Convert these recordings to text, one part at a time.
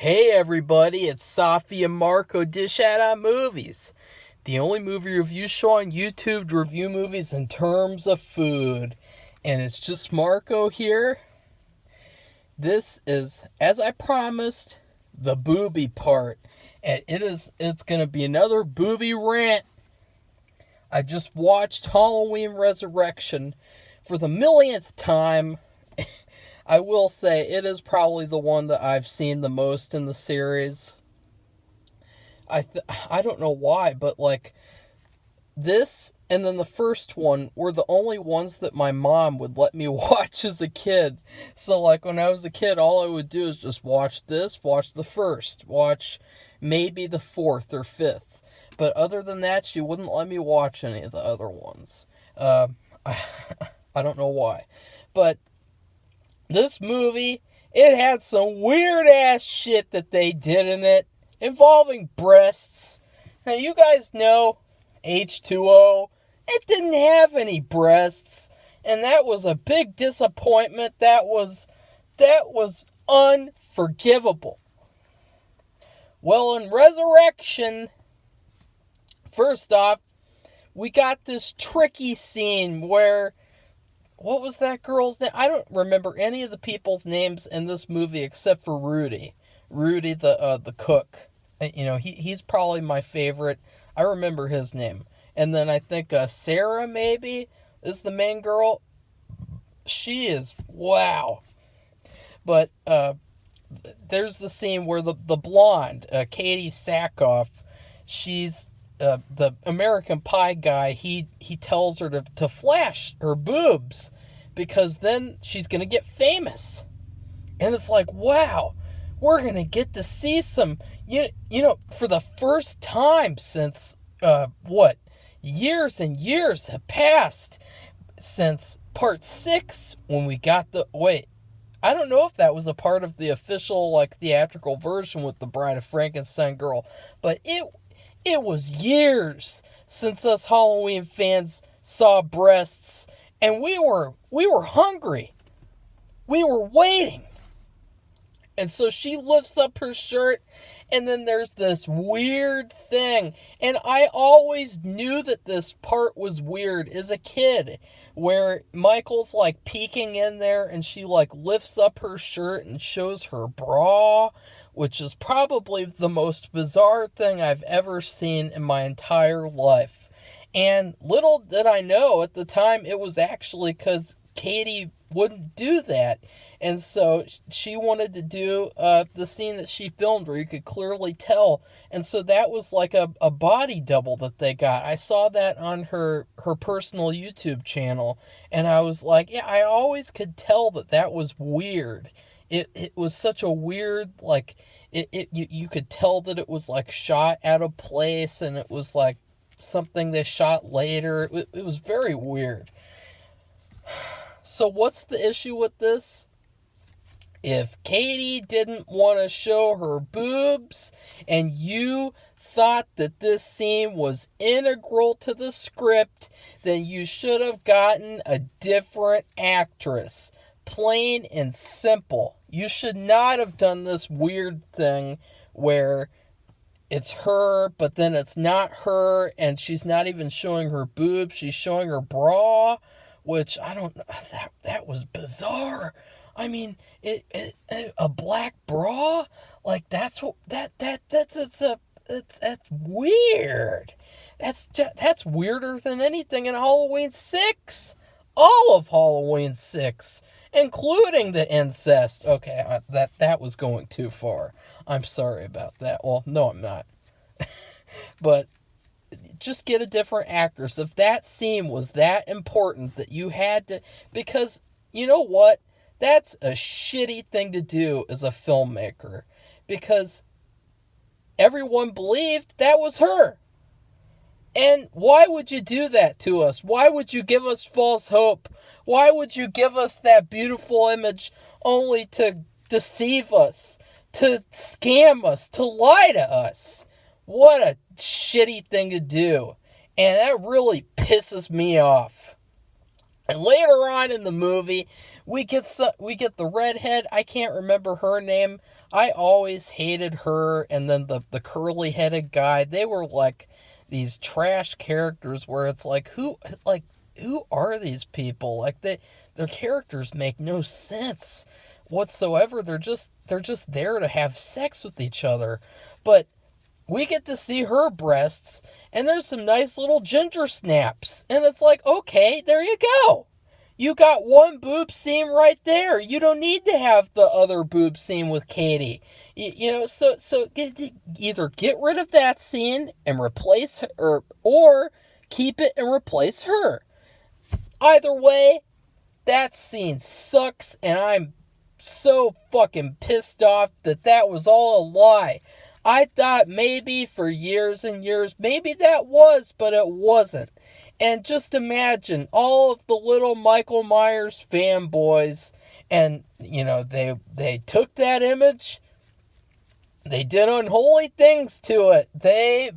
Hey everybody, it's Safi and Marco Dish Out on Movies. The only movie review show on YouTube to review movies in terms of food. And it's just Marco here. This is, as I promised, the booby part. And it's gonna be another booby rant. I just watched Halloween Resurrection for the millionth time. I will say it is probably the one that I've seen the most in the series. I don't know why, but like this and then the first one were the only ones that my mom would let me watch as a kid. So like when I was a kid, all I would do is just watch this, watch the first, watch maybe the fourth or fifth. But other than that, she wouldn't let me watch any of the other ones. I don't know why. But this movie, it had some weird-ass shit that they did in it, involving breasts. Now, you guys know H2O, it didn't have any breasts, and that was a big disappointment. That was unforgivable. Well, in Resurrection, first off, we got this tricky scene where, what was that girl's name? I don't remember any of the people's names in this movie except for Rudy. Rudy, the cook. You know, he's probably my favorite. I remember his name. And then I think Sarah, maybe, is the main girl. She is, wow. But there's the scene where the blonde, Katie Sackhoff, she's the American Pie guy. He tells her to flash her boobs because then she's gonna get famous. And it's like, wow, we're gonna get to see some, you know, for the first time since years and years have passed since part 6 when we got I don't know if that was a part of the official like theatrical version with the Bride of Frankenstein girl, but it was years since us Halloween fans saw breasts, and we were hungry. We were waiting. And so she lifts up her shirt, and then there's this weird thing. And I always knew that this part was weird as a kid, where Michael's like peeking in there, and she like lifts up her shirt and shows her bra, which is probably the most bizarre thing I've ever seen in my entire life. And little did I know at the time it was actually because Katie wouldn't do that. And so she wanted to do the scene that she filmed where you could clearly tell. And so that was like a body double that they got. I saw that on her personal YouTube channel. And I was like, yeah, I always could tell that was weird. It was such a weird, like, you could tell that it was like shot out of place, and it was like something they shot later. It was very weird. So what's the issue with this? If Katie didn't want to show her boobs and you thought that this scene was integral to the script, then you should have gotten a different actress. Plain and simple. You should not have done this weird thing where it's her, but then it's not her, and she's not even showing her boobs. She's showing her bra, which I don't know. That was bizarre. I mean, a black bra, like that's weird. That's weirder than anything in Halloween 6. All of Halloween 6, including the incest. Okay, that was going too far. I'm sorry about that. Well, no, I'm not. But just get a different actress. If that scene was that important that you had to, because you know what? That's a shitty thing to do as a filmmaker, because everyone believed that was her. And why would you do that to us? Why would you give us false hope? Why would you give us that beautiful image only to deceive us, to scam us, to lie to us? What a shitty thing to do. And that really pisses me off. And later on in the movie, We get the redhead. I can't remember her name. I always hated her. And then the curly headed guy. They were like these trash characters where it's like who are these people? Like their characters make no sense whatsoever. They're just there to have sex with each other. But we get to see her breasts, and there's some nice little ginger snaps. And it's like, okay, there you go. You got one boob scene right there. You don't need to have the other boob scene with Katie. So either get rid of that scene and replace her, or keep it and replace her. Either way, that scene sucks, and I'm so fucking pissed off that was all a lie. I thought maybe for years and years, maybe that was, but it wasn't. And just imagine all of the little Michael Myers fanboys, and, they took that image, they did unholy things to it. They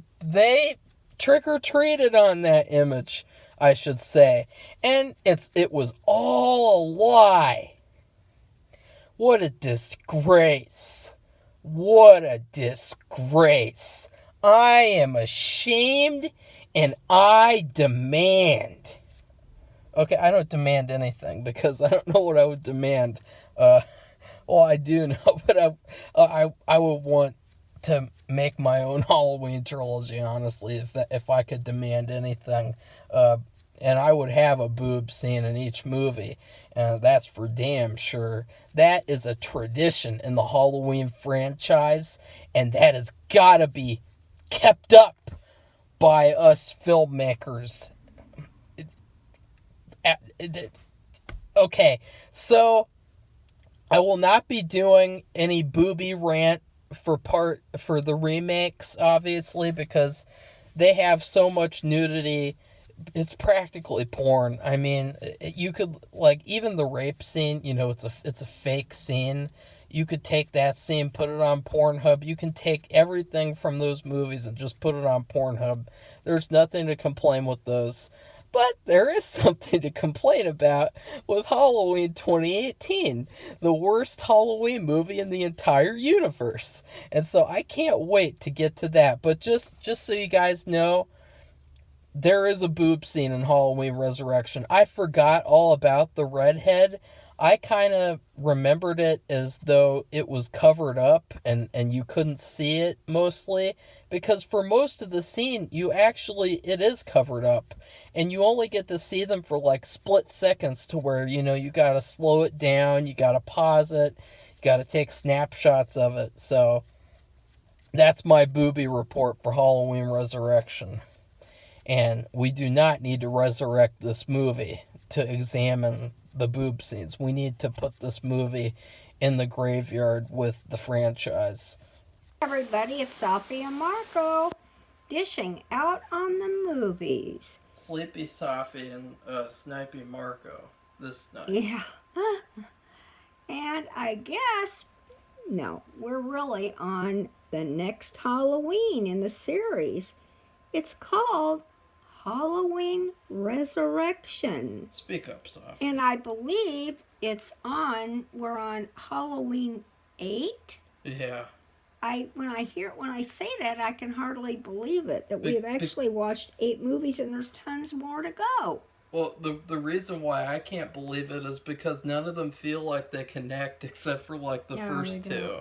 trick-or-treated on that image, I should say. And it was all a lie. What a disgrace. What a disgrace. I am ashamed and I demand. Okay, I don't demand anything because I don't know what I would demand. Well, I do know, but I would want to make my own Halloween trilogy, honestly, if I could demand anything. And I would have a boob scene in each movie. That's for damn sure. That is a tradition in the Halloween franchise, and that has got to be kept up by us filmmakers. Okay, so I will not be doing any booby rant for the remakes, obviously, because they have so much nudity. It's practically porn. I mean, you could, like, even the rape scene, it's a fake scene. You could take that scene, put it on Pornhub. You can take everything from those movies and just put it on Pornhub. There's nothing to complain with those. But there is something to complain about with Halloween 2018, the worst Halloween movie in the entire universe. And so I can't wait to get to that. But just so you guys know, there is a boob scene in Halloween Resurrection. I forgot all about the redhead. I kind of remembered it as though it was covered up and you couldn't see it mostly. Because for most of the scene, it is covered up. And you only get to see them for like split seconds to where, you gotta slow it down, you gotta pause it, you gotta take snapshots of it. So that's my booby report for Halloween Resurrection. And we do not need to resurrect this movie to examine the boob scenes. We need to put this movie in the graveyard with the franchise. Everybody, it's Safi and Marco dishing out on the movies. Sleepy Safi and Snipey Marco this night. Yeah. And I guess, no, we're really on the next Halloween in the series. It's called Halloween Resurrection. Speak up, Safi. And I believe we're on Halloween 8. Yeah. When I say that, I can hardly believe it, that we've actually watched 8 movies and there's tons more to go. Well, the reason why I can't believe it is because none of them feel like they connect except for like the first 2.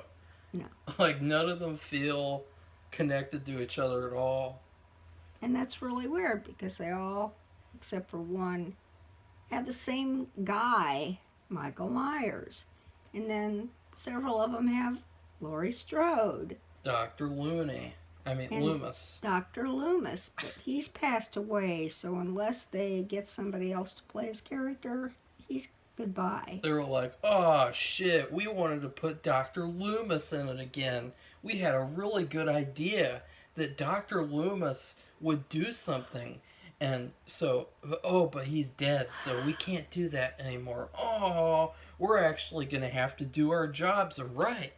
No. Like none of them feel connected to each other at all. And that's really weird because they all, except for one, have the same guy, Michael Myers. And then several of them have Laurie Strode. Dr. Loomis. Dr. Loomis, but he's passed away, so unless they get somebody else to play his character, he's goodbye. They were like, oh shit, we wanted to put Dr. Loomis in it again. We had a really good idea that Dr. Loomis would do something. And so, but he's dead, so we can't do that anymore. Oh, we're actually going to have to do our jobs right.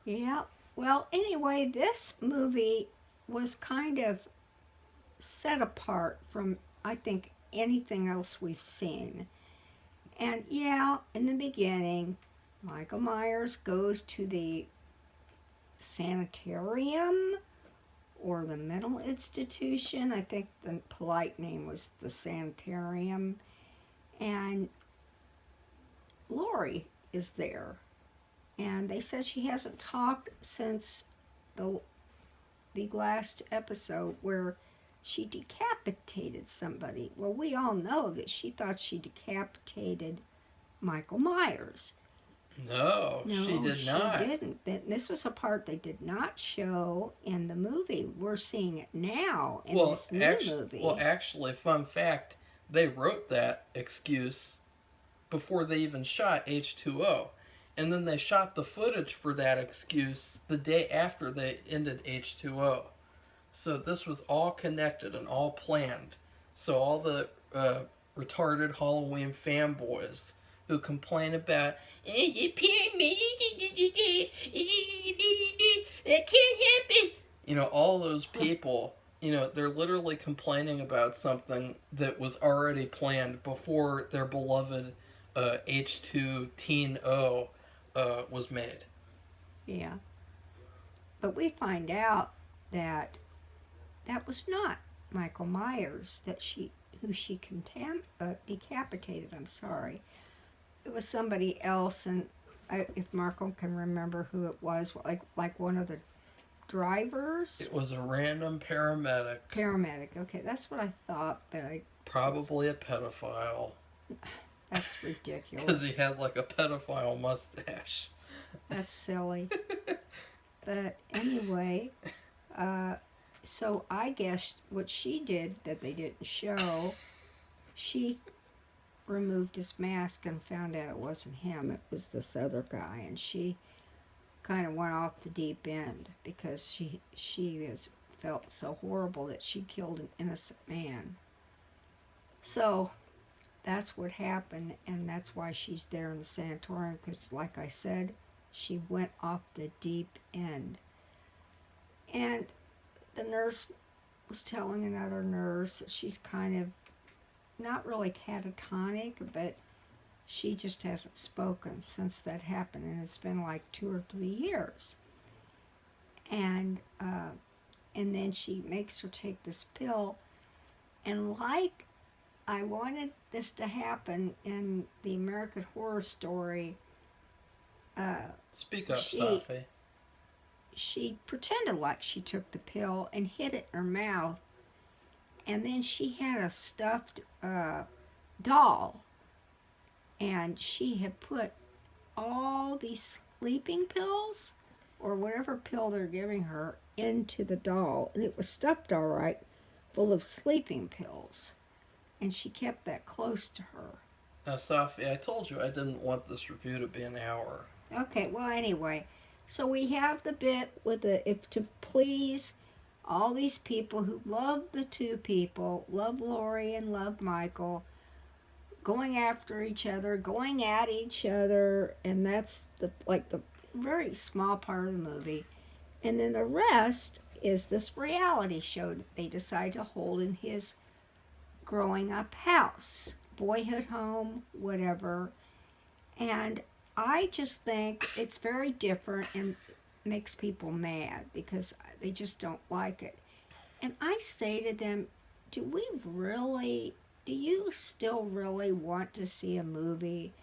Yeah. Well, anyway, this movie was kind of set apart from, I think, anything else we've seen. And yeah, in the beginning, Michael Myers goes to the sanitarium or the mental institution. I think the polite name was the sanitarium. And Lori is there. And they said she hasn't talked since the last episode where she decapitated somebody. Well, we all know that she thought she decapitated Michael Myers. No, she did not. She didn't. This was a part they did not show in the movie. We're seeing it now in this new movie. Well, actually, fun fact, they wrote that excuse before they even shot H2O. And then they shot the footage for that excuse the day after they ended H2O. So this was all connected and all planned. So all the retarded Halloween fanboys who complain about it can't happen. You know, all those people, you know, they're literally complaining about something that was already planned before their beloved H2 Teen O was made. Yeah. But we find out that that was not Michael Myers who she decapitated. I'm sorry. It was somebody else, and if Marco can remember who it was, like one of the drivers. It was a random paramedic. Paramedic. Okay, that's what I thought, but probably a pedophile. That's ridiculous. Because he had like a pedophile mustache. That's silly. But anyway, so I guess what she did that they didn't show, she removed his mask and found out it wasn't him. It was this other guy, and she kind of went off the deep end because she felt so horrible that she killed an innocent man. So that's what happened, and that's why she's there in the sanatorium, because like I said, she went off the deep end. And the nurse was telling another nurse that she's kind of not really catatonic, but she just hasn't spoken since that happened, and it's been like 2 or 3 years. And then she makes her take this pill, and like I wanted this to happen in the American Horror Story. Speak up, Safi. She pretended like she took the pill and hid it in her mouth, and then she had a stuffed doll, and she had put all these sleeping pills or whatever pill they're giving her into the doll, and it was stuffed all right, full of sleeping pills, and she kept that close to her. Now, Safi, I told you I didn't want this review to be an hour. Okay, well, anyway, so we have the bit with if to please all these people who love the two people, love Lori and love Michael, going after each other, going at each other, and that's the very small part of the movie. And then the rest is this reality show that they decide to hold in his growing up house, boyhood home, whatever. And I just think it's very different and makes people mad because they just don't like it. And I say to them, do you still really want to see a movie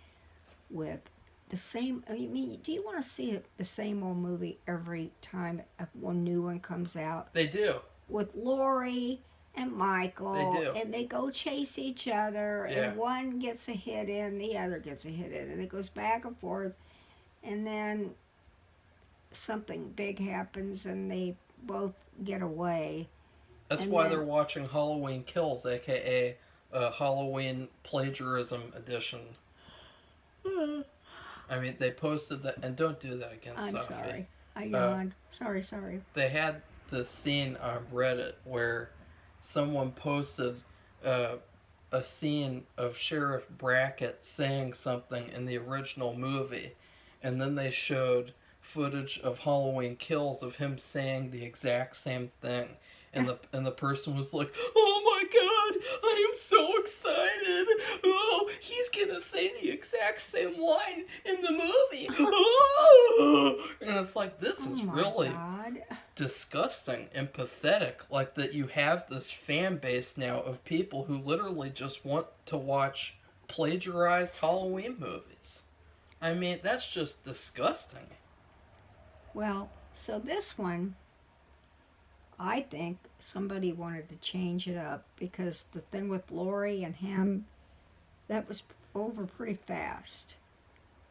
with the same, do you want to see the same old movie every time one new one comes out? They do. With Lori and Michael. They do. And they go chase each other, yeah. And one gets a hit in, the other gets a hit in, and it goes back and forth, and then something big happens and they both get away. That's why they're watching Halloween Kills, aka Halloween Plagiarism Edition. I mean, they posted that, and don't do that again, I'm Safi. sorry. I yawned. Sorry. They had this scene on Reddit where someone posted a scene of Sheriff Brackett saying something in the original movie, and then they showed footage of Halloween Kills of him saying the exact same thing, and the person was like, "Oh my God, I am so excited. Oh, he's gonna say the exact same line in the movie. Oh! And it's like, this Oh is my really God. disgusting and pathetic. Like, that you have this fan base now of people who literally just want to watch plagiarized Halloween movies. I mean, that's just disgusting. Well, so this one, I think somebody wanted to change it up because the thing with Lori and him, that was over pretty fast.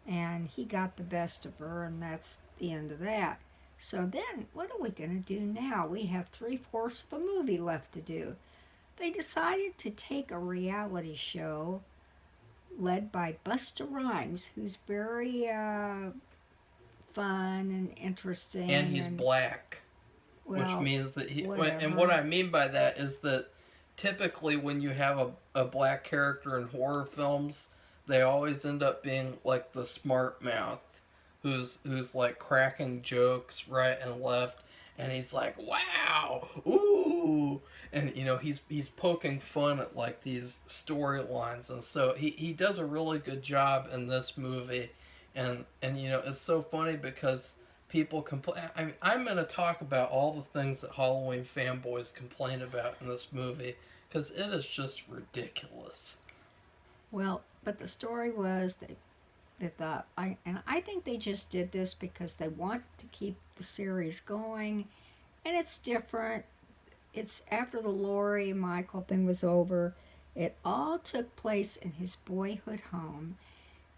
And he got the best of her, and that's the end of that. So then, what are we going to do now? We have three-fourths of a movie left to do. They decided to take a reality show led by Busta Rhymes, who's very fun and interesting. And he's black. Which Well, means that he. And what whatever. I mean by that is that typically when you have a black character in horror films, they always end up being like the smart mouth, who's like cracking jokes right and left, and he's like, "Wow, ooh," and he's poking fun at like these storylines, and so he does a really good job in this movie, and it's so funny because people complain. I mean, I'm going to talk about all the things that Halloween fanboys complain about in this movie because it is just ridiculous. Well, but the story was they thought I think they just did this because they want to keep the series going, and it's different. It's after the Lori Michael thing was over. It all took place in his boyhood home,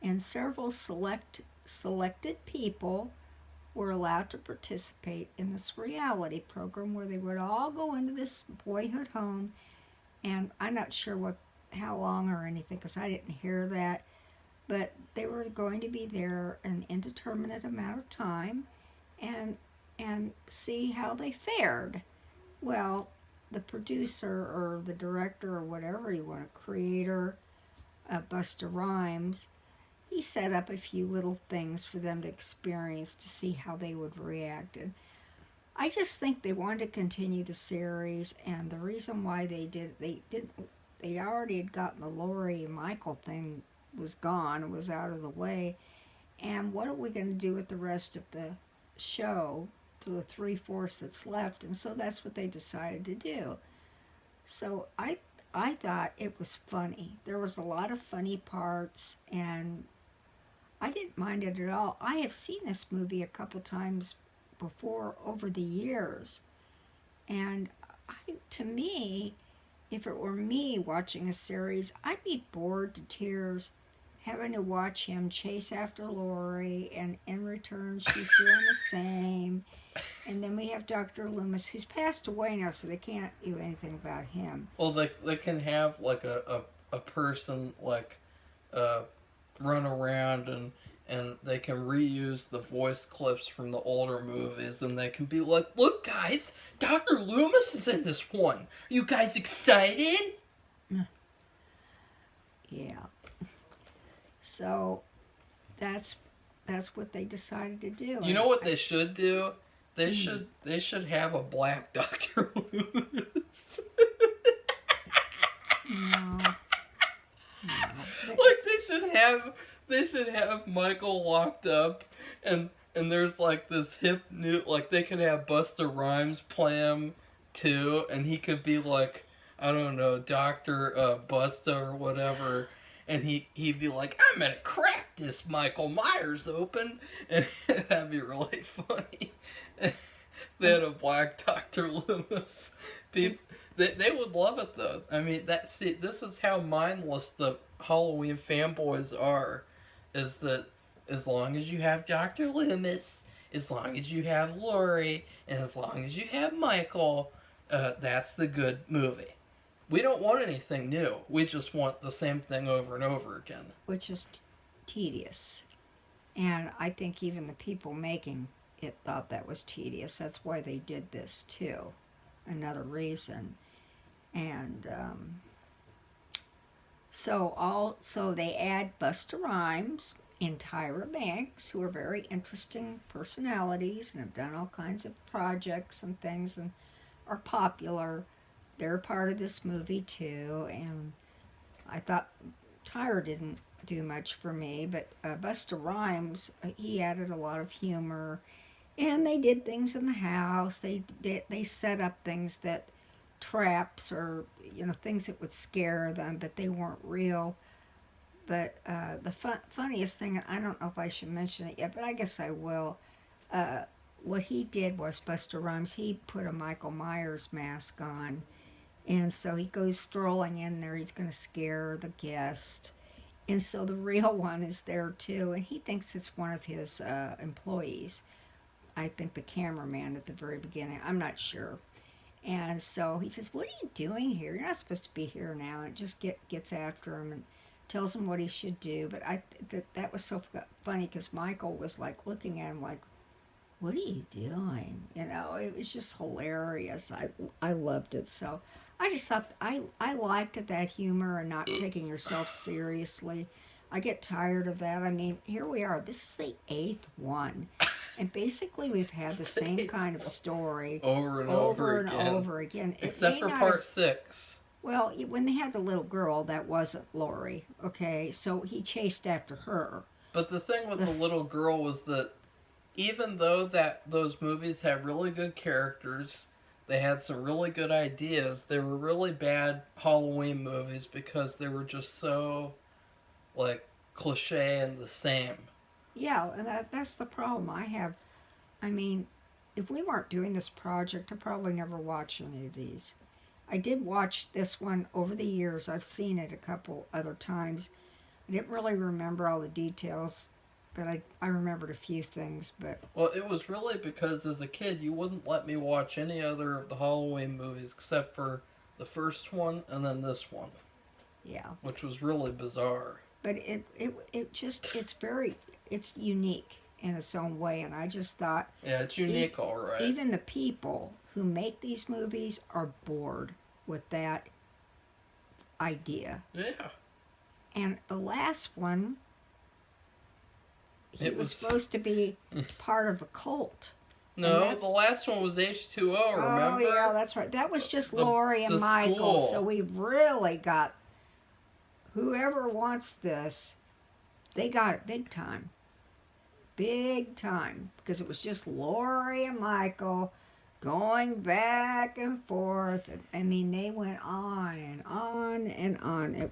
and several selected people were allowed to participate in this reality program where they would all go into this boyhood home, and I'm not sure how long or anything because I didn't hear that, but they were going to be there an indeterminate amount of time and see how they fared. Well, the producer or the director or whatever you want, a creator, Busta Rhymes, he set up a few little things for them to experience to see how they would react. And I just think they wanted to continue the series, and the reason why they already had gotten the Lori and Michael thing was gone, it was out of the way. And what are we going to do with the rest of the show, to the three-fourths that's left? And so that's what they decided to do. So I thought it was funny. There was a lot of funny parts, and I didn't mind it at all. I have seen this movie a couple times before over the years, and to me, if it were me watching a series, I'd be bored to tears having to watch him chase after Lori, and in return, she's doing the same. And then we have Dr. Loomis, who's passed away now, so they can't do anything about him. Well, they can have like a person like uh, run around and they can reuse the voice clips from the older movies, and they can be like, "Look, guys, Dr. Loomis is in this one. You guys excited?" Yeah. So that's what they decided to do. You know what they should do? They should have a black Dr. Loomis. No, Like they should have Michael locked up, and there's like this hip new, like they could have Busta Rhymes play him too, and he could be like, I don't know, Doctor Busta or whatever, and he'd be like, I'm gonna crack this Michael Myers open, and that'd be really funny. They had a black Dr. Loomis. People, they would love it though. I mean, this is how mindless the Halloween fanboys are, is that as long as you have Dr. Loomis, as long as you have Lori, and as long as you have Michael, that's the good movie. We don't want anything new. We just want the same thing over and over again. which is tedious. And I think even the people making it thought that was tedious. That's why they did this too. Another reason. And so they add Busta Rhymes and Tyra Banks, who are very interesting personalities and have done all kinds of projects and things and are popular. they're part of this movie too. And I thought Tyre didn't do much for me, but Busta Rhymes, he added a lot of humor, and they did things in the house. They set up things that traps or things that would scare them, but they weren't real. But the funniest thing, I don't know if I should mention it yet, but I guess I will. Uh, what he did was Buster Rhymes. He put a Michael Myers mask on, and so he goes strolling in there. He's going to scare the guest, and so the real one is there too, and he thinks it's one of his employees. I think the cameraman at the very beginning. I'm not sure. And so he says, "What are you doing here? You're not supposed to be here now." And it just gets after him and tells him what he should do. But that was so funny because Michael was like looking at him like, "What are you doing?" It was just hilarious. I loved it. So I just thought I liked that humor and not taking yourself seriously. I get tired of that. I mean, here we are. This is the eighth one. And basically, we've had the same kind of story over and over again. Except for part 6. Well, when they had the little girl, that wasn't Lori, okay? So he chased after her. But the thing with the little girl was that even though those movies had really good characters, they had some really good ideas, they were really bad Halloween movies because they were just so, like, cliche and the same. Yeah, and that's the problem I have. I mean, if we weren't doing this project, I'd probably never watch any of these. I did watch this one over the years. I've seen it a couple other times. I didn't really remember all the details, but I remembered a few things. But well, it was really because as a kid, you wouldn't let me watch any other of the Halloween movies except for the first one and then this one. Yeah. Which was really bizarre. But it's unique in its own way, and I just thought... Yeah, it's unique, all right. Even the people who make these movies are bored with that idea. Yeah. And the last one, he was supposed to be part of a cult. No, the last one was H2O, remember? Oh, yeah, that's right. That was just Lori and Michael, school. So we've really got... Whoever wants this, they got it big time. Big time. Because it was just Lori and Michael going back and forth. I mean, they went on and on and on.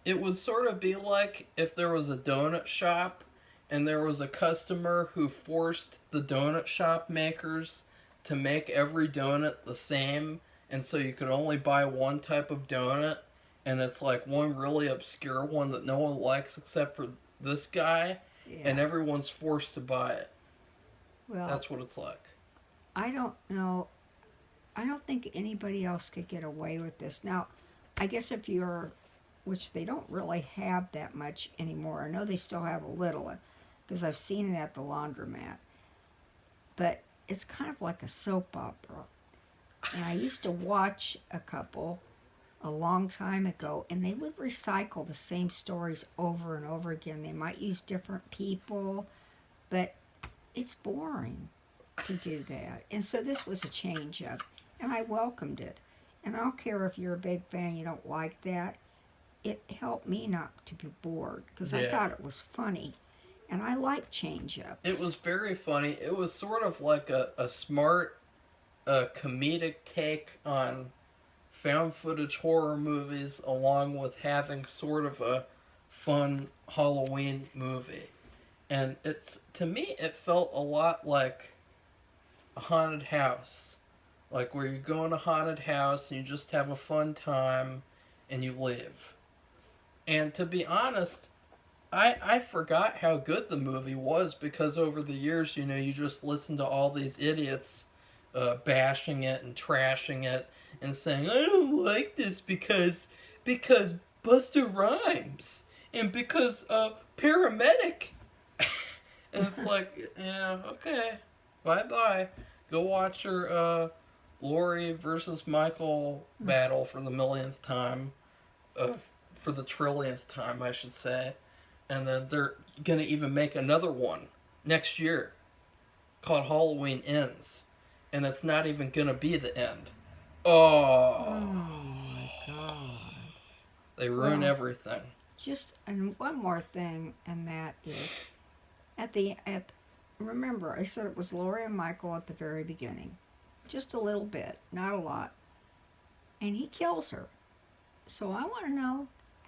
It would sort of be like if there was a donut shop and there was a customer who forced the donut shop makers to make every donut the same, and so you could only buy one type of donut, and it's like one really obscure one that no one likes except for this guy, and everyone's forced to buy it. Well, that's what it's like. I don't know. I don't think anybody else could get away with this. Now, I guess if you're, which they don't really have that much anymore. I know they still have a little, because I've seen it at the laundromat. But it's kind of like a soap opera. And I used to watch a couple a long time ago, and they would recycle the same stories over and over again. They might use different people, but it's boring to do that. And so this was a change up, and I welcomed it. And I don't care if you're a big fan, you don't like that. It helped me not to be bored, because I thought it was funny. And I like change ups. It was very funny. It was sort of like a smart comedic take on found footage horror movies, along with having sort of a fun Halloween movie. And to me it felt a lot like a haunted house. Like where you go in a haunted house and you just have a fun time and you leave. And to be honest, I forgot how good the movie was, because over the years, you just listen to all these idiots bashing it and trashing it and saying, I don't like this because Busta Rhymes and because Paramedic. And it's like, yeah, okay, bye-bye. Go watch your Lori versus Michael battle for the millionth time. For the trillionth time, I should say. And then they're going to even make another one next year called Halloween Ends. And it's not even going to be the end. Oh, Oh my God. they ruin Well, everything. just and one more thing, and that is at remember I said it was Lori and Michael at the very beginning, just a little bit, not a lot, and he kills her. So I want to know,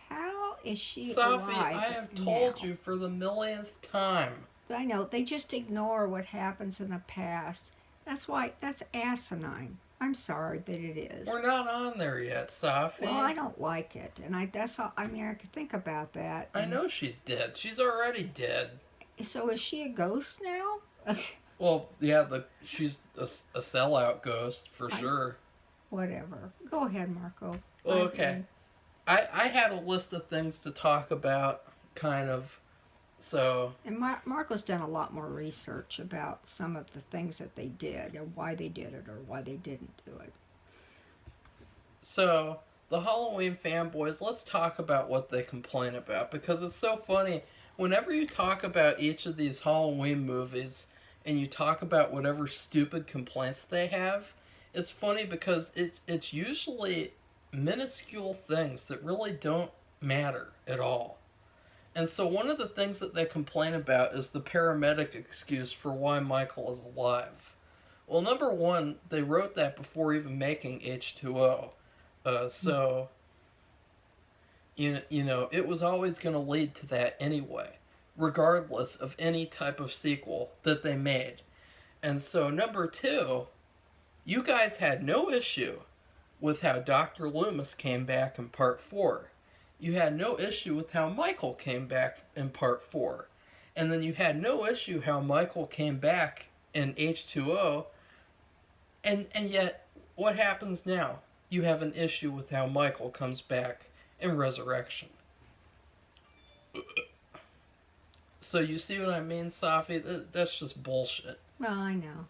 how is she Safi, alive I have told now? you for the millionth time. I know they just ignore what happens in the past. That's asinine. I'm sorry, but it is. We're not on there yet, Well, Safi. I don't like it, and that's all. I mean, I could think about that. I And know she's dead. She's already dead. so, is she a ghost now? Well, yeah, she's a sellout ghost for I sure. whatever. Go ahead, Marco. Well, okay. I had a list of things to talk about, kind of. So, And Marco's done a lot more research about some of the things that they did, and why they did it, or why they didn't do it. so the Halloween fanboys, let's talk about what they complain about because it's so funny. Whenever you talk about each of these Halloween movies and you talk about whatever stupid complaints they have, it's funny because it's usually minuscule things that really don't matter at all. And so one of the things that they complain about is the paramedic excuse for why Michael is alive. Well, number one, they wrote that before even making H2O. So, you know, it was always going to lead to that anyway, regardless of any type of sequel that they made. And so, number two, you guys had no issue with how Dr. Loomis came back in part 4. You had no issue with how Michael came back in part 4. And then you had no issue how Michael came back in H2O. And yet, what happens now? You have an issue with how Michael comes back in Resurrection. So you see what I mean, Safi? That's just bullshit. Well, I know.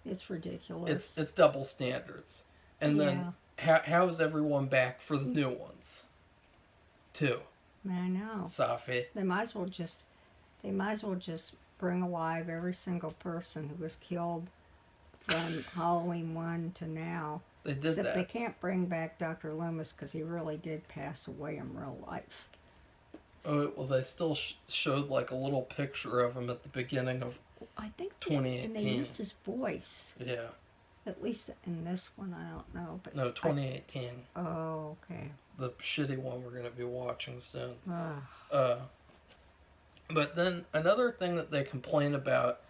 It's ridiculous. It's double standards. And then how is everyone back for the new ones? Too. I know. Safi. They might as well just bring alive every single person who was killed from Halloween 1 to now. They did Except that. they can't bring back Dr. Loomis because he really did pass away in real life. Oh, well, they still showed like a little picture of him at the beginning of I think 2018. And they used his voice. Yeah. At least in this one, I don't know. But No, 2018. Oh, okay. The shitty one we're going to be watching soon. Ugh. But then another thing that they complain about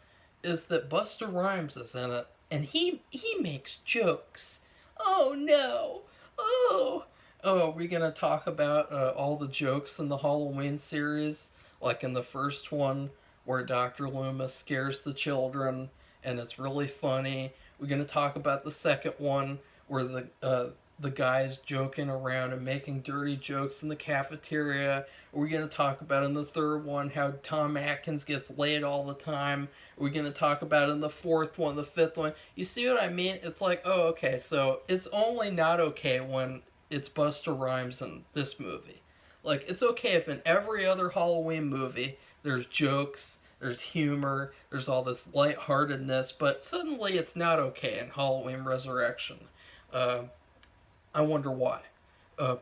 is that Busta Rhymes is in it, and he makes jokes. Oh no! Oh! Oh, are we gonna talk about all the jokes in the Halloween series? Like in the first one, where Dr. Loomis scares the children, and it's really funny. We're gonna talk about the second one, where the guy's joking around and making dirty jokes in the cafeteria. We're going to talk about in the third one how Tom Atkins gets laid all the time. We're going to talk about in the fourth one, the fifth one. You see what I mean? It's like, oh, okay, so it's only not okay when it's Busta Rhymes in this movie. Like, it's okay if in every other Halloween movie there's jokes, there's humor, there's all this lightheartedness, but suddenly it's not okay in Halloween Resurrection. I wonder why.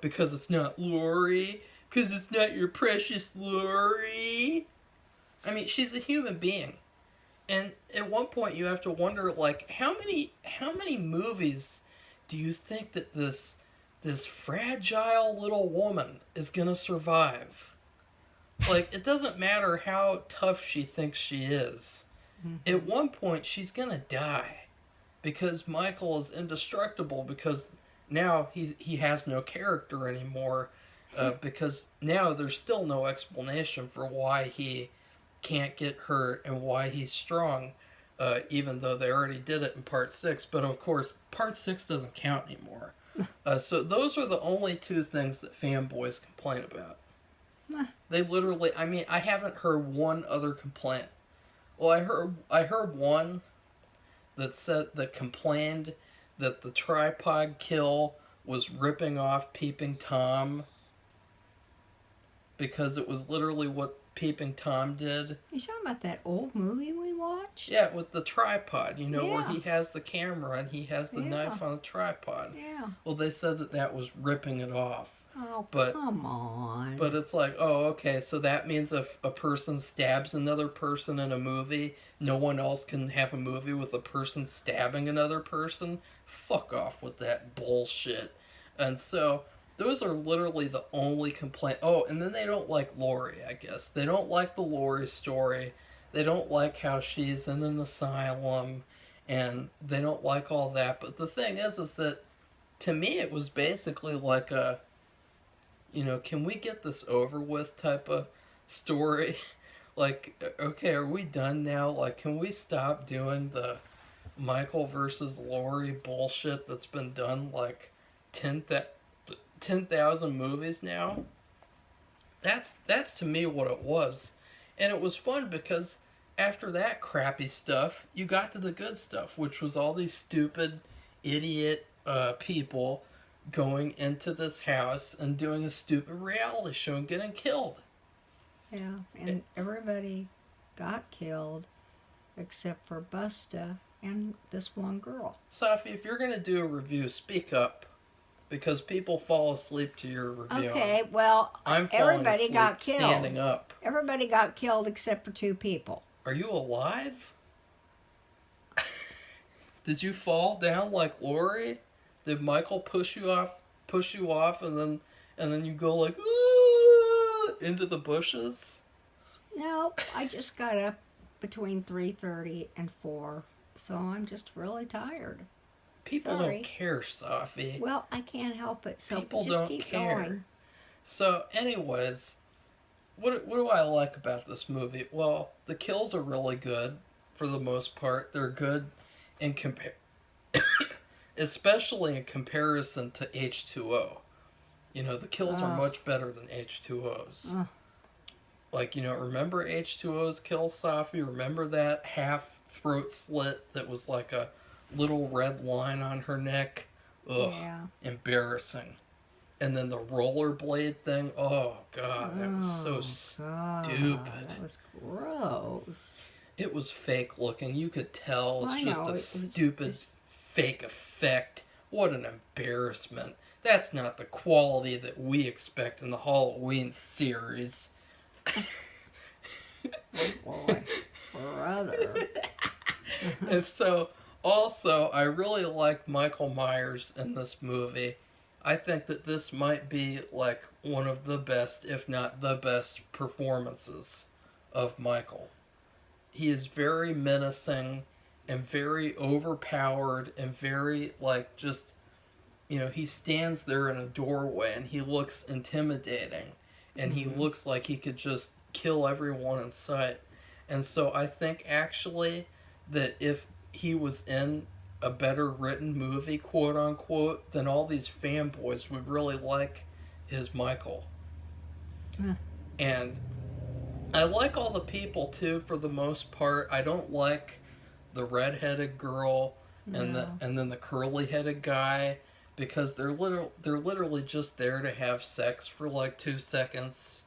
Because it's not Lori? Because it's not your precious Lori? I mean, she's a human being. And at one point you have to wonder, like, how many movies do you think that this fragile little woman is gonna survive? Like, it doesn't matter how tough she thinks she is. Mm-hmm. At one point she's gonna die. Because Michael is indestructible, because now he has no character anymore, because now there's still no explanation for why he can't get hurt and why he's strong, even though they already did it in part 6. But of course, part 6 doesn't count anymore. So those are the only two things that fanboys complain about. They literally, I mean, I haven't heard one other complaint. Well, I heard one that complained that the tripod kill was ripping off Peeping Tom, because it was literally what Peeping Tom did. You talking about that old movie we watched? watched? Yeah, with the tripod, where Yeah. he has the camera and he has the Yeah. knife on the tripod. Yeah. Well, they said that was ripping it off. Oh, But come on. but it's like, oh, okay, so that means if a person stabs another person in a movie, no one else can have a movie with a person stabbing another person? Fuck off with that bullshit. And so those are literally the only complaint. Oh, and then they don't like Lori, I guess. They don't like the Lori story. They don't like how she's in an asylum, and they don't like all that. But the thing is that to me it was basically like a, can we get this over with type of story? Like, okay, are we done now? Like, can we stop doing the Michael versus Lori bullshit that's been done like 10,000 movies now? That's to me what it was. And it was fun because after that crappy stuff, you got to the good stuff, which was all these stupid, idiot people going into this house and doing a stupid reality show and getting killed. Yeah, and everybody got killed except for Busta and this one girl. Safi, if you're going to do a review, speak up. Because people fall asleep to your review. Okay, well, I'm falling everybody asleep got killed. standing up. Everybody got killed except for 2 people. Are you alive? Did you fall down like Lori? Did Michael push you off, and then you go like into the bushes? No, I just got up between 3:30 and 4, so I'm just really tired. People Sorry. don't care, Safi. Well, I can't help it, so People just don't keep care. going. So, anyways, what do I like about this movie? Well, the kills are really good for the most part. They're good in especially in comparison to H2O. The kills are much better than H2O's. Like, remember H2O's kill, Safi? Remember that half throat slit that was like a little red line on her neck? Ugh, Yeah. embarrassing. And then the rollerblade thing, oh god, that was so stupid. That was gross. It was fake looking. You could tell it's I just know, a it's stupid fake effect. What an embarrassment. That's not the quality that we expect in the Halloween series. Oh boy, brother. And so, also, I really like Michael Myers in this movie. I think that this might be like one of the best, if not the best, performances of Michael. He is very menacing and very overpowered and very, like, just, he stands there in a doorway and he looks intimidating. And he looks like he could just kill everyone in sight. And so I think actually that if he was in a better written movie, quote unquote, then all these fanboys would really like his Michael. And I like all the people too for the most part. I don't like the redheaded girl and then the curly headed guy because they're literally just there to have sex for like 2 seconds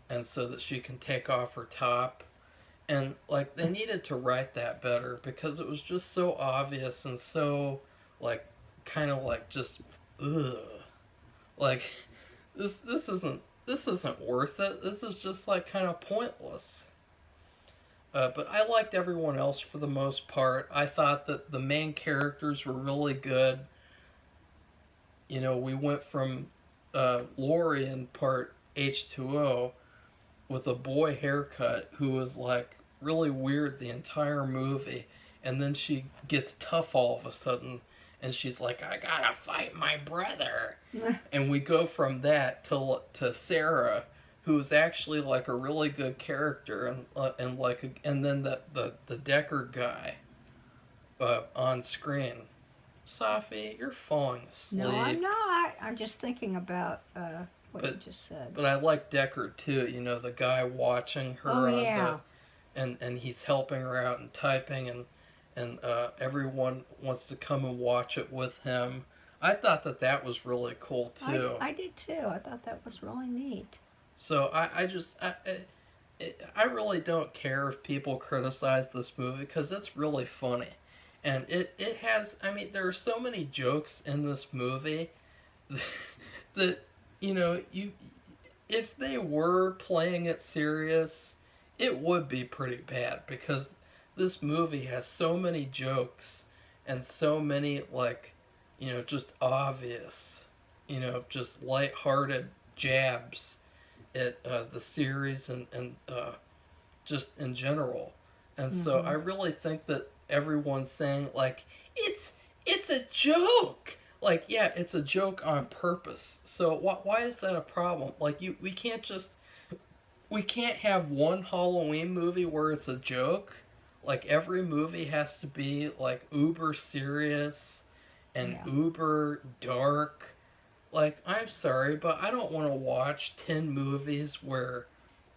and so that she can take off her top. And, like, they needed to write that better because it was just so obvious and so, like, kind of like just, ugh. Like, this isn't worth it. This is just, like, kind of pointless. But I liked everyone else for the most part. I thought that the main characters were really good. We went from Lori in part H2O with a boy haircut who was like really weird the entire movie, and then she gets tough all of a sudden and she's like, I gotta fight my brother. And we go from that to Sarah, who's actually like a really good character, and then the Decker guy on screen. Safi, you're falling asleep. No, I'm not. I'm just thinking about what you just said. But I like Decker too. The guy watching her. Oh, yeah. And he's helping her out and typing, and everyone wants to come and watch it with him. I thought that was really cool too. I did too. I thought that was really neat. So I really don't care if people criticize this movie because it's really funny. And it has, I mean, there are so many jokes in this movie that, you if they were playing it serious, it would be pretty bad because this movie has so many jokes and so many, like, just obvious, just lighthearted jabs at the series and just in general. And so I really think that everyone's saying, like, it's a joke. Like, yeah, it's a joke on purpose. So why is that a problem? Like, we can't have one Halloween movie where it's a joke. Like, every movie has to be like uber serious and Yeah. uber dark. Like, I'm sorry, but I don't want to watch 10 movies where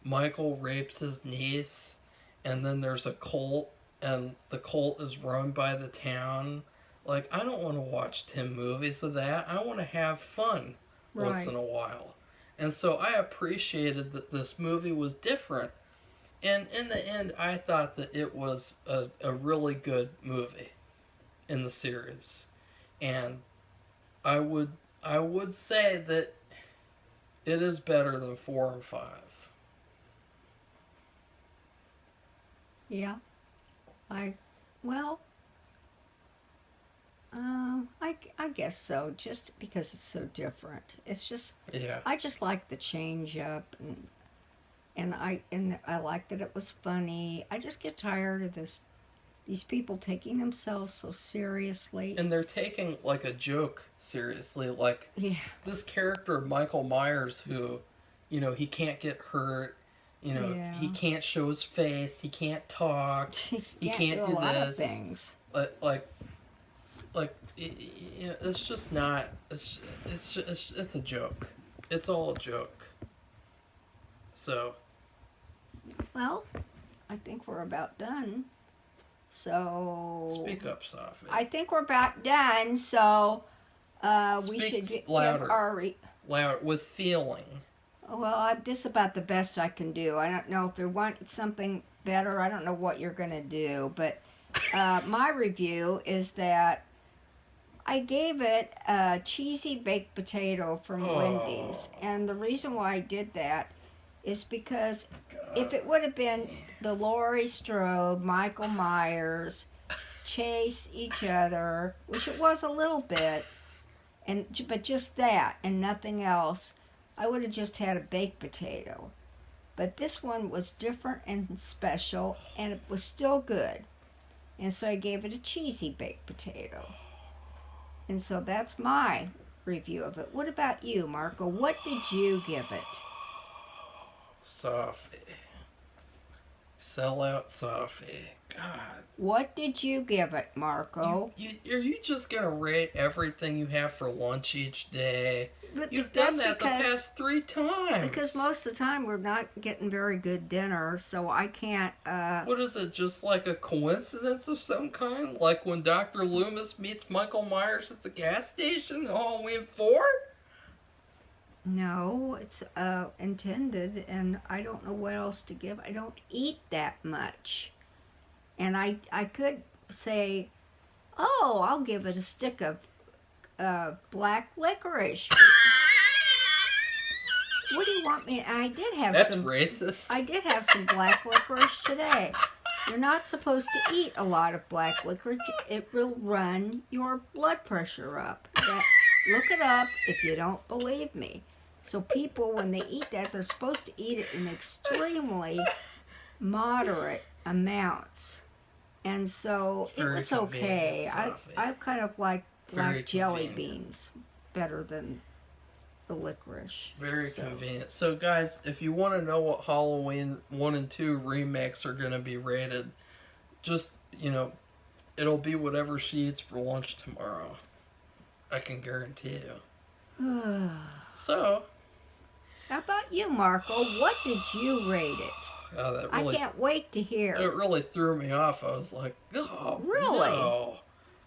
Michael rapes his niece and then there's a cult and the cult is run by the town. Like, I don't want to watch 10 movies of that. I want to have fun once Right. in a while. And so I appreciated that this movie was different. And in the end, I thought that it was a really good movie in the series. And I would I would say that it is better than 4 and 5. Yeah. I, well, I guess so. Just because it's so different. It's just Yeah. I just like the change up, and I like that it was funny. I just get tired of these people taking themselves so seriously. And they're taking like a joke seriously. Like Yeah. this character Michael Myers who, he can't get hurt. Yeah. He can't show his face. He can't talk. He can't do a do lot of this. things. Like it's just not. It's a joke. It's all a joke. So Well, I think we're about done. So speak up, Safi. I think we're about done. So we Speak should give louder. our. Loud with feeling. Well, this is about the best I can do. I don't know if you want something better. I don't know what you're going to do. But my review is that I gave it a cheesy baked potato from Wendy's. And the reason why I did that is because if it would have been the Laurie Strode, Michael Myers chase each other, which it was a little bit, but just that and nothing else, I would have just had a baked potato. But this one was different and special, and it was still good. And so I gave it a cheesy baked potato. And so that's my review of it. What about you, Marco? What did you give it? Safi. Sell out Safi. God. What did you give it, Marco? Are you just gonna rate everything you have for lunch each day? But You've done that's that the past 3 times. Because most of the time we're not getting very good dinner, so I can't. What is it? Just like a coincidence of some kind? Like when Dr. Loomis meets Michael Myers at the gas station in Halloween 4? No, it's intended, and I don't know what else to give. I don't eat that much. And I could say, oh, I'll give it a stick of black licorice. What do you want me? I did have That's some. racist. I did have some black licorice today. You're not supposed to eat a lot of black licorice. It will run your blood pressure up. Look it up if you don't believe me. So people, when they eat that, they're supposed to eat it in extremely moderate amounts. And so it Very was okay. convenient, I kind of like Very black jelly convenient. beans better than the licorice. Very So, convenient. So, guys, if you want to know what Halloween 1 and 2 remakes are going to be rated, just, it'll be whatever she eats for lunch tomorrow. I can guarantee you. So, how about you, Marco? What did you rate it? that I really, can't wait to hear. it really threw me off. I was like, oh, Really? no.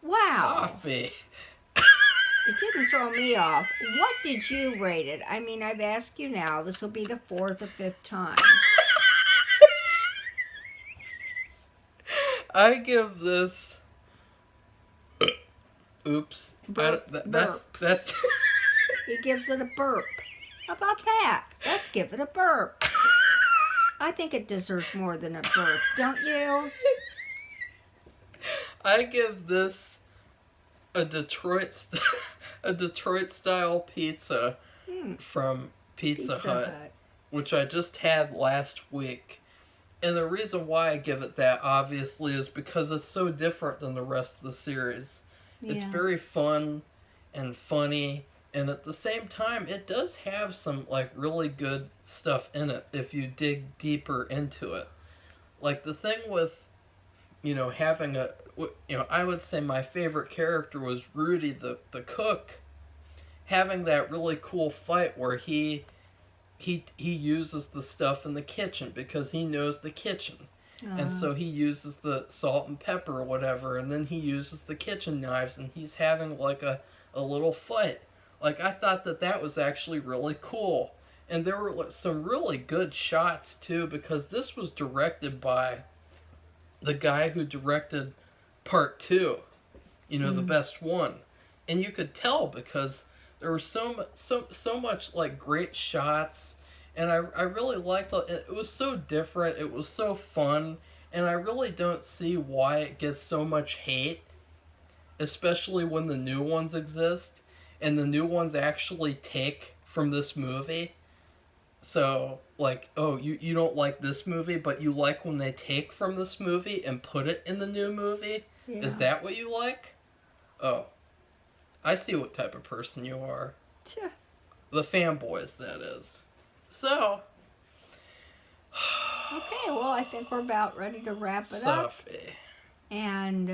Wow. Safi. It didn't throw me off. What did you rate it? I mean, I've asked you now. This will be the 4th or 5th time. I give this. Oops. Burps. That's. He gives it a burp. How about that? Let's give it a burp. I think it deserves more than a burp, don't you? I give this a a Detroit style pizza from Pizza Hut, which I just had last week. And the reason why I give it that, obviously, is because it's so different than the rest of the series. Yeah. It's very fun and funny, and at the same time, it does have some, like, really good stuff in it if you dig deeper into it. Like, the thing with, having I would say my favorite character was Rudy, the cook, having that really cool fight where he uses the stuff in the kitchen because he knows the kitchen. And so he uses the salt and pepper or whatever, and then he uses the kitchen knives, and he's having like a little fight. Like, I thought that was actually really cool. And there were some really good shots too, because this was directed by the guy who directed part 2, the best one. And you could tell because there was so much like great shots, and I really liked it. It was so different. It was so fun, and I really don't see why it gets so much hate, especially when the new ones exist, and the new ones actually take from this movie. So, like, oh, you don't like this movie, but you like when they take from this movie and put it in the new movie? Yeah. Is that what you like? Oh. I see what type of person you are. The fanboys, that is. So. Okay, well, I think we're about ready to wrap it up. Safi. And,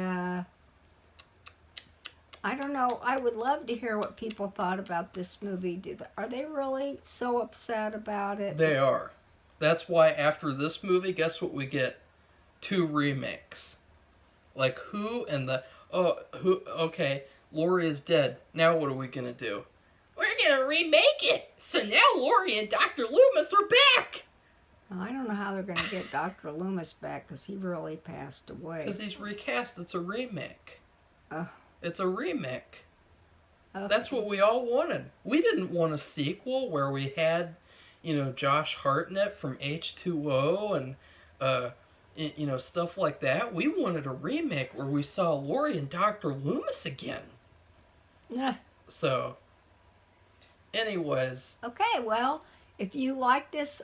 I don't know. I would love to hear what people thought about this movie. Are they really so upset about it? They are. That's why after this movie, guess what we get? 2 remakes. Like, okay, Laurie is dead. Now what are we going to do? We're going to remake it. So now Laurie and Dr. Loomis are back. Well, I don't know how they're going to get Dr. Loomis back because he really passed away. Because he's recast. It's a remake. Oh. It's a remake. Okay. That's what we all wanted. We didn't want a sequel where we had, Josh Hartnett from H2O and, stuff like that. We wanted a remake where we saw Laurie and Dr. Loomis again. Yeah. So, anyways. Okay, well, if you like this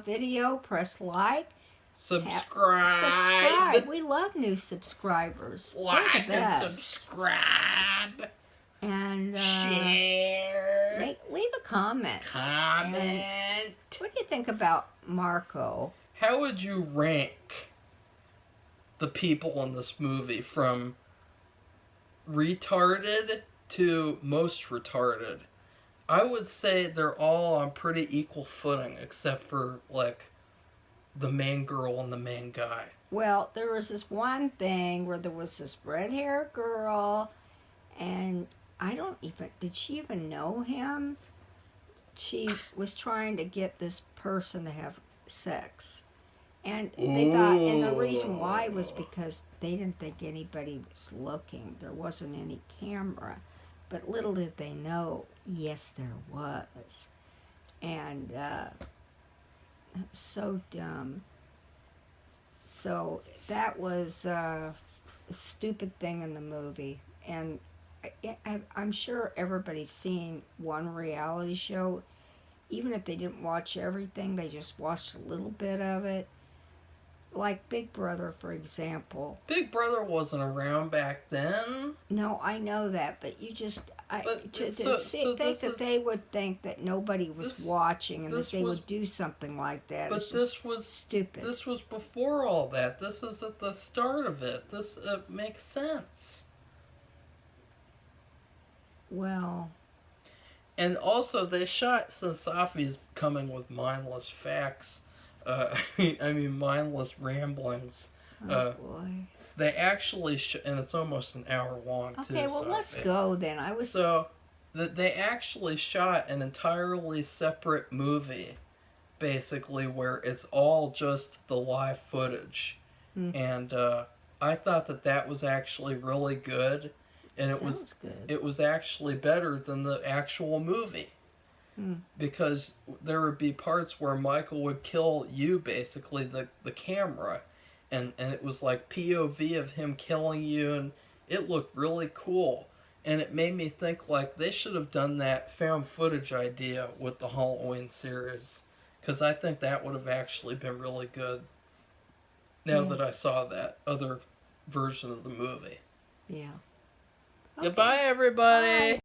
video, press like. Subscribe. We love new subscribers. Like and subscribe. And share. Leave a comment. And what do you think about Marco? How would you rank the people in this movie from retarded to most retarded? I would say they're all on pretty equal footing, except for, like, the main girl and the main guy. Well, there was this one thing where there was this red-haired girl, and did she even know him? She was trying to get this person to have sex. And they thought, and the reason why was because they didn't think anybody was looking. There wasn't any camera. But little did they know, yes, there was. And, so dumb. So that was a stupid thing in the movie. And I'm sure everybody's seen one reality show. Even if they didn't watch everything, they just watched a little bit of it. Like Big Brother, for example. Big Brother wasn't around back then. No, I know that, but you just... think that they would think that nobody was watching and that they would do something like that. But this was stupid. This was before all that. This is at the start of it. This makes sense. Well... And also, they shot, since Safi's coming with mindless facts, mindless ramblings. Oh, boy. They actually, and it's almost an hour long, too. Okay, well, let's go then. So, they actually shot an entirely separate movie, basically, where it's all just the live footage. And I thought that that was actually really good, and Sounds good. it was actually better than the actual movie. Hmm. Because there would be parts where Michael would kill you, basically the camera, and it was like POV of him killing you, and it looked really cool. And it made me think like they should have done that found footage idea with the Halloween series, because I think that would have actually been really good. Now Yeah. that I saw that other version of the movie. Yeah. Goodbye, Okay. everybody. Bye.